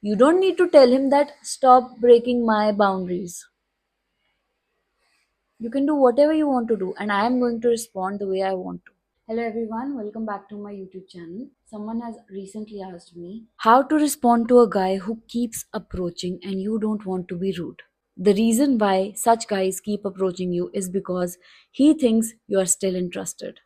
You don't need to tell him that stop breaking my boundaries. You can do whatever you want to do, and I am going to respond the way I want to. Hello everyone, welcome back to my YouTube channel. Someone has recently asked me how to respond to a guy who keeps approaching and you don't want to be rude. The reason why such guys keep approaching you is because he thinks you are still interested.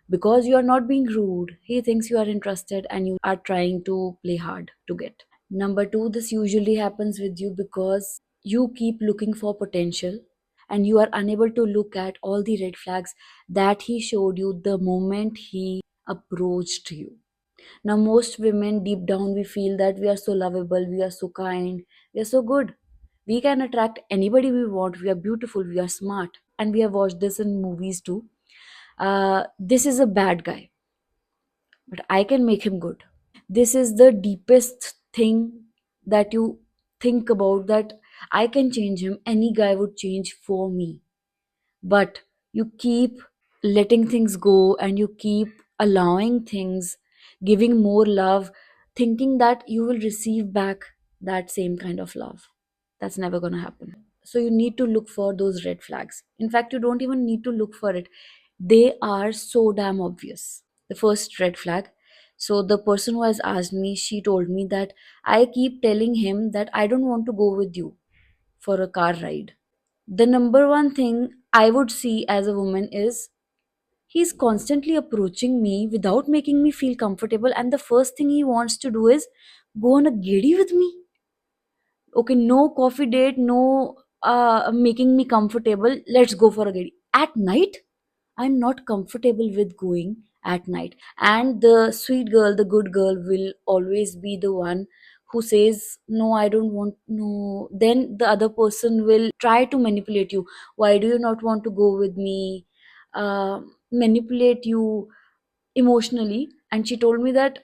Because you are not being rude, he thinks you are interested and you are trying to play hard to get. Number two, this usually happens with you because you keep looking for potential and you are unable to look at all the red flags that he showed you the moment he approached you. Now, most women deep down, we feel that we are so lovable, we are so kind, we are so good. We can attract anybody we want, we are beautiful, we are smart, and we have watched this in movies too. This is a bad guy, but I can make him good. This is the deepest thing that you think about, that I can change him, any guy would change for me. But you keep letting things go and you keep allowing things, giving more love, thinking that you will receive back that same kind of love. That's never going to happen. So you need to look for those red flags. In fact, you don't even need to look for it, they are so damn obvious. The first red flag, so the person who has asked me, she told me that I keep telling him that I don't want to go with you for a car ride. The number one thing I would see as a woman is he's constantly approaching me without making me feel comfortable, and the first thing he wants to do is go on a giddy with me. Okay, no coffee date, no making me comfortable. Let's go for a giddy at night. I'm not comfortable with going at night. And the sweet girl, the good girl, will always be the one who says, no, I don't want, no. Then the other person will try to manipulate you. Why do you not want to go with me? Manipulate you emotionally. And she told me that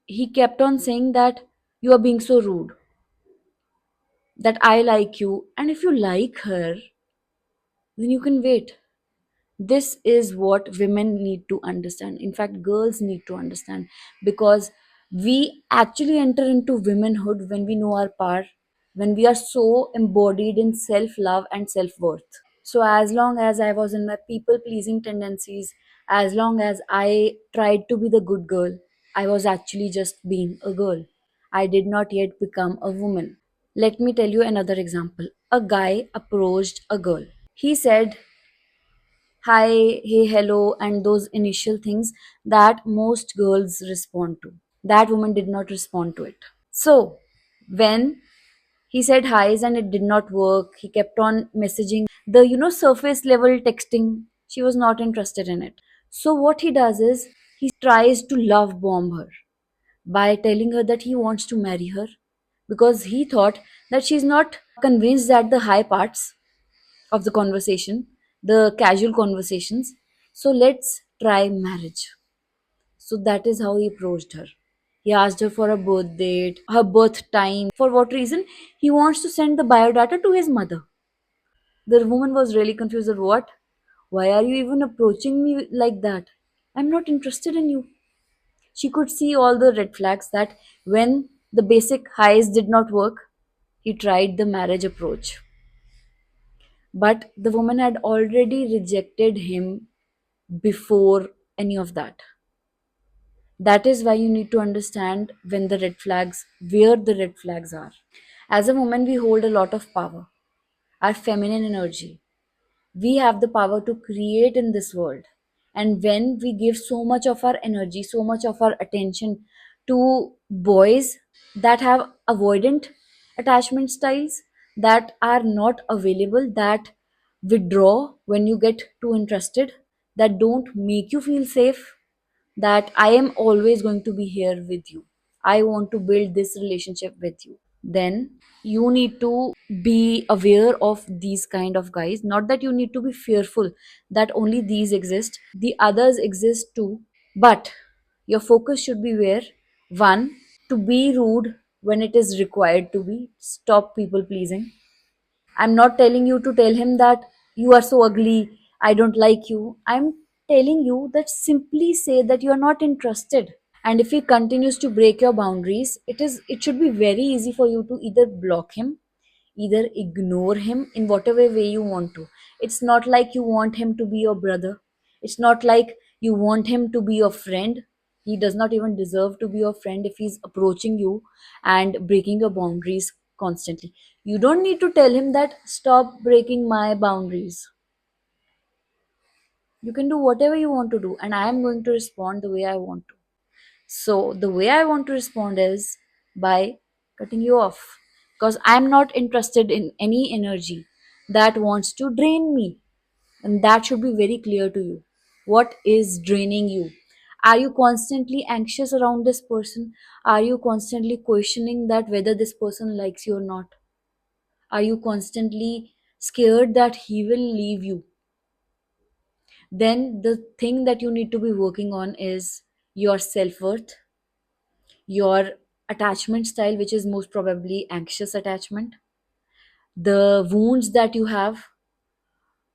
he kept on saying that you are being so rude, that I like you. And if you like her, then you can wait. This is what women need to understand. In fact, girls need to understand, because we actually enter into womanhood when we know our power, when we are so embodied in self love and self worth. So, as long as I was in my people pleasing tendencies, as long as I tried to be the good girl, I was actually just being a girl. I did not yet become a woman. Let me tell you another example. A guy approached a girl. He said, hi, hey, hello, and those initial things that most girls respond to. That woman did not respond to it. So, when he said hi's and it did not work, he kept on messaging the, surface level texting. She was not interested in it. So, what he does is he tries to love bomb her by telling her that he wants to marry her, because he thought that she's not convinced at the high parts of the conversation, the casual conversations. So let's try marriage. So that is how he approached her. He asked her for a birth date, her birth time. For what reason? He wants to send the biodata to his mother. The woman was really confused. That what? Why are you even approaching me like that? I'm not interested in you. She could see all the red flags that when the basic highs did not work, he tried the marriage approach. But the woman had already rejected him before any of that. That is why you need to understand when the red flags, where the red flags are. As a woman, we hold a lot of power, our feminine energy. We have the power to create in this world. And when we give so much of our energy, so much of our attention to boys that have avoidant attachment styles, that are not available, that withdraw when you get too interested, that don't make you feel safe, that I am always going to be here with you, I want to build this relationship with you, then you need to be aware of these kind of guys. Not that you need to be fearful that only these exist, the others exist too, but your focus should be where: one, to be rude when it is required to be, stop people pleasing. I'm not telling you to tell him that you are so ugly, I don't like you. I'm telling you that simply say that you are not interested. And if he continues to break your boundaries, it should be very easy for you to either block him, either ignore him in whatever way you want to. It's not like you want him to be your brother. It's not like you want him to be your friend. He does not even deserve to be your friend if he's approaching you and breaking your boundaries constantly. You don't need to tell him that stop breaking my boundaries. You can do whatever you want to do, and I am going to respond the way I want to. So the way I want to respond is by cutting you off, because I'm not interested in any energy that wants to drain me. And that should be very clear to you. What is draining you? Are you constantly anxious around this person? Are you constantly questioning that whether this person likes you or not? Are you constantly scared that he will leave you? Then the thing that you need to be working on is your self-worth, your attachment style, which is most probably anxious attachment, the wounds that you have,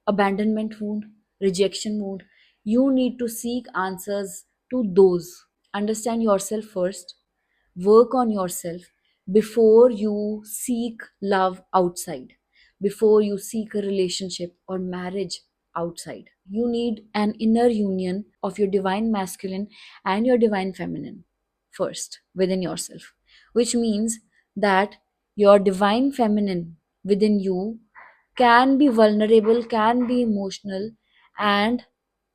abandonment wound, rejection wound. You need to seek answers to those. Understand yourself first, work on yourself before you seek love outside, before you seek a relationship or marriage outside. You need an inner union of your divine masculine and your divine feminine first within yourself, which means that your divine feminine within you can be vulnerable, can be emotional, and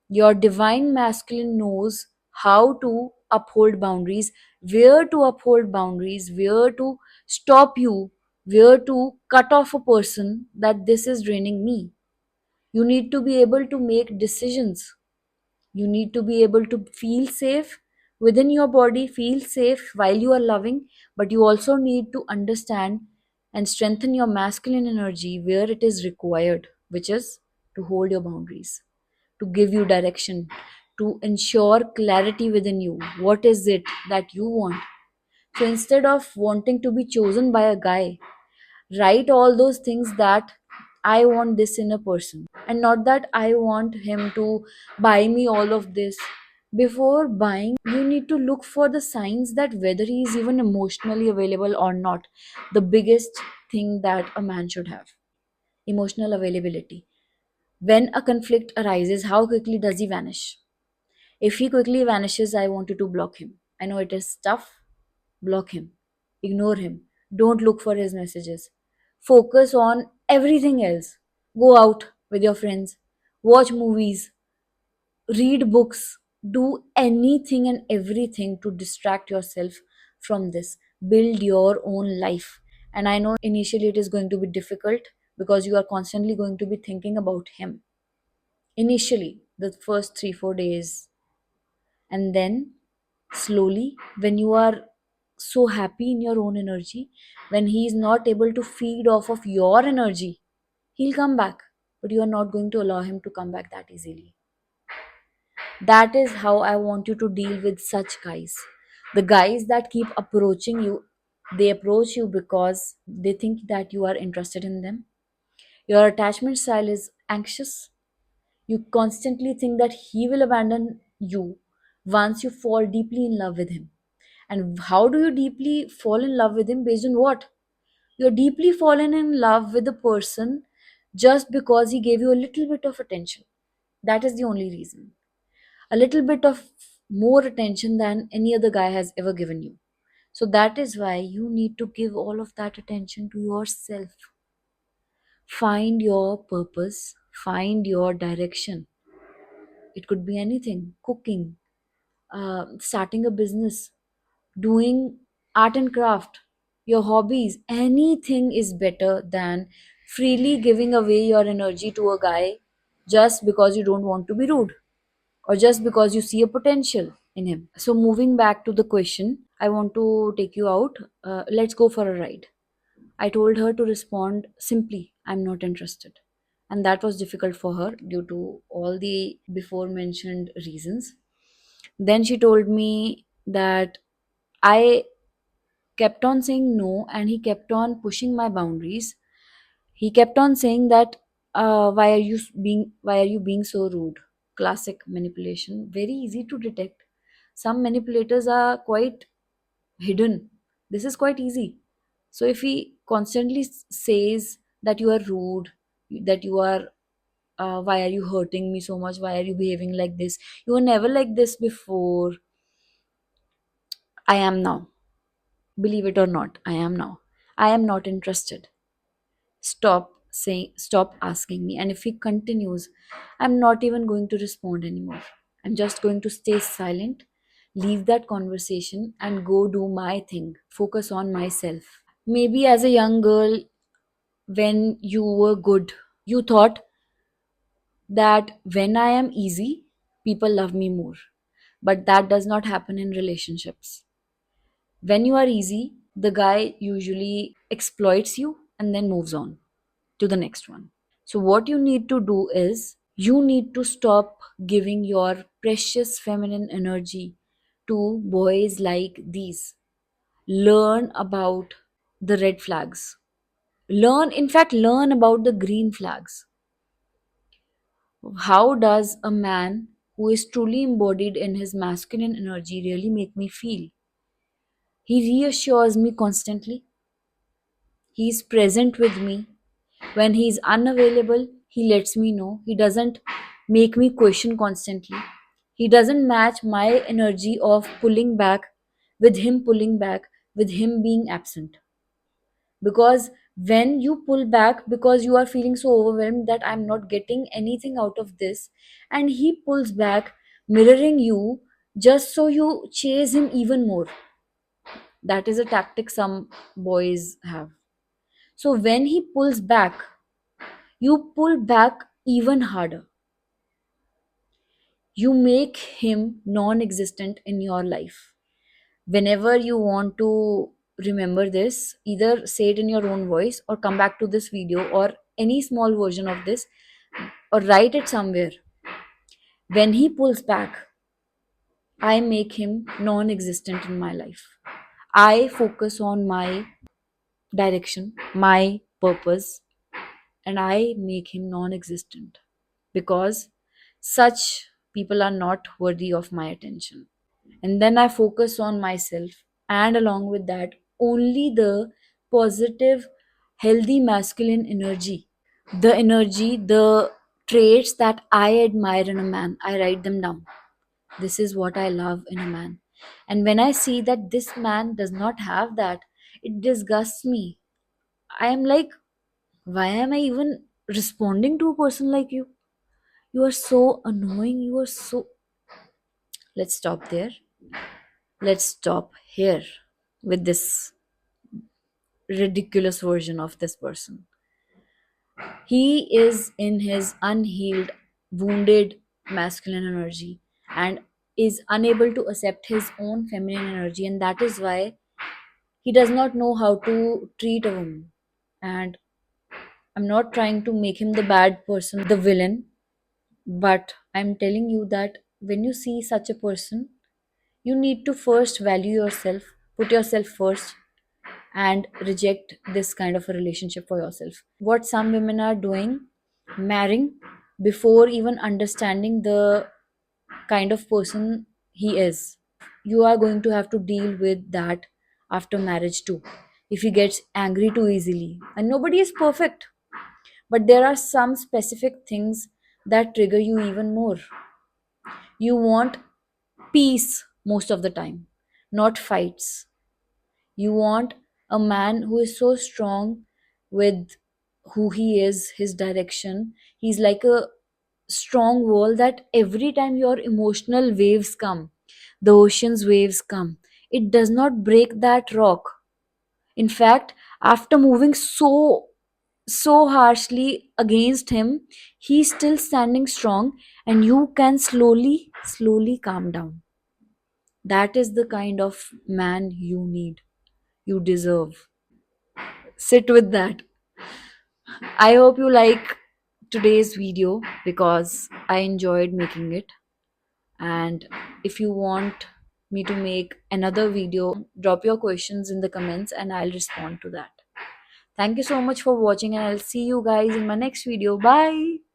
your divine masculine knows how to uphold boundaries, where to uphold boundaries, where to stop you, where to cut off a person that this is draining me. You need to be able to make decisions. You need to be able to feel safe within your body, feel safe while you are loving, but you also need to understand and strengthen your masculine energy where it is required, which is to hold your boundaries, to give you direction, to ensure clarity within you. What is it that you want? So instead of wanting to be chosen by a guy, write all those things that I want this in a person, and not that I want him to buy me all of this. Before buying, you need to look for the signs that whether he is even emotionally available or not. The biggest thing that a man should have, emotional availability. When a conflict arises, how quickly does he vanish? If he quickly vanishes, I wanted to block him. I know it is tough. Block him. Ignore him. Don't look for his messages. Focus on everything else. Go out with your friends. Watch movies. Read books. Do anything and everything to distract yourself from this. Build your own life. And I know initially it is going to be difficult because you are constantly going to be thinking about him. Initially, the first 3 4 days, and then slowly, when you are so happy in your own energy, when he is not able to feed off of your energy, he'll come back, but you are not going to allow him to come back that easily. That is how I want you to deal with such guys. The guys that keep approaching you, they approach you because they think that you are interested in them. Your attachment style is anxious. You constantly think that he will abandon you once you fall deeply in love with him. And how do you deeply fall in love with him? Based on what? You're deeply fallen in love with the person just because he gave you a little bit of attention. That is the only reason. A little bit of more attention than any other guy has ever given you. So that is why you need to give all of that attention to yourself. Find your purpose, find your direction. It could be anything: cooking, starting a business, doing art and craft, your hobbies. Anything is better than freely giving away your energy to a guy just because you don't want to be rude or just because you see a potential in him. So, moving back to the question, I want to take you out. Let's go for a ride. I told her to respond simply, I'm not interested. And that was difficult for her due to all the before mentioned reasons. Then she told me that I kept on saying no, and he kept on pushing my boundaries. He kept on saying that why are you being so rude? Classic manipulation, very easy to detect. Some manipulators are quite hidden. This is quite easy. So if he constantly says that you are rude, that you are, why are you hurting me so much? Why are you behaving like this? You were never like this before. I am now. Believe it or not, I am now. I am not interested. Stop asking me. And if he continues, I'm not even going to respond anymore. I'm just going to stay silent, leave that conversation, and go do my thing, focus on myself. Maybe as a young girl, when you were good, you thought that when I am easy, people love me more. But that does not happen in relationships. When you are easy, the guy usually exploits you and then moves on to the next one. So, what you need to do is you need to stop giving your precious feminine energy to boys like these. Learn about the red flags. Learn about the green flags. How does a man who is truly embodied in his masculine energy really make me feel? He reassures me constantly. He is present with me. When he is unavailable, he lets me know. He doesn't make me question constantly. He doesn't match my energy of pulling back pulling back, with him being absent. Because when you pull back because you are feeling so overwhelmed that I'm not getting anything out of this, and he pulls back, mirroring you just so you chase him even more. That is a tactic some boys have. So when he pulls back, you pull back even harder. You make him non existent in your life. Whenever you want to remember this, either say it in your own voice or come back to this video or any small version of this or write it somewhere. When he pulls back, I make him non existent in my life. I focus on my direction, my purpose, and I make him non existent because such people are not worthy of my attention. And then I focus on myself, and along with that, only the positive, healthy masculine energy, the traits that I admire in a man, I write them down. This is what I love in a man. And when I see that this man does not have that, it disgusts me. I am like, why am I even responding to a person like you? You are so annoying. You are so. Let's stop there. Let's stop here with this ridiculous version of this person. He is in his unhealed, wounded masculine energy and is unable to accept his own feminine energy, and that is why he does not know how to treat a woman. And I'm not trying to make him the bad person, the villain, but I'm telling you that when you see such a person, you need to first value yourself, put yourself first, and reject this kind of a relationship for yourself. What some women are doing, marrying before even understanding the kind of person he is. You are going to have to deal with that after marriage too. If he gets angry too easily, and nobody is perfect, but there are some specific things that trigger you even more. You want peace most of the time, not fights. You want a man who is so strong with who he is, his direction. He's like a strong wall that every time your emotional waves come, the ocean's waves come, it does not break that rock. In fact, after moving so harshly against him, he's still standing strong, and you can slowly calm down. That is the kind of man you need, you deserve. Sit with that. I hope you like today's video because I enjoyed making it. And if you want me to make another video, drop your questions in the comments and I'll respond to that. Thank you so much for watching, and I'll see you guys in my next video. Bye.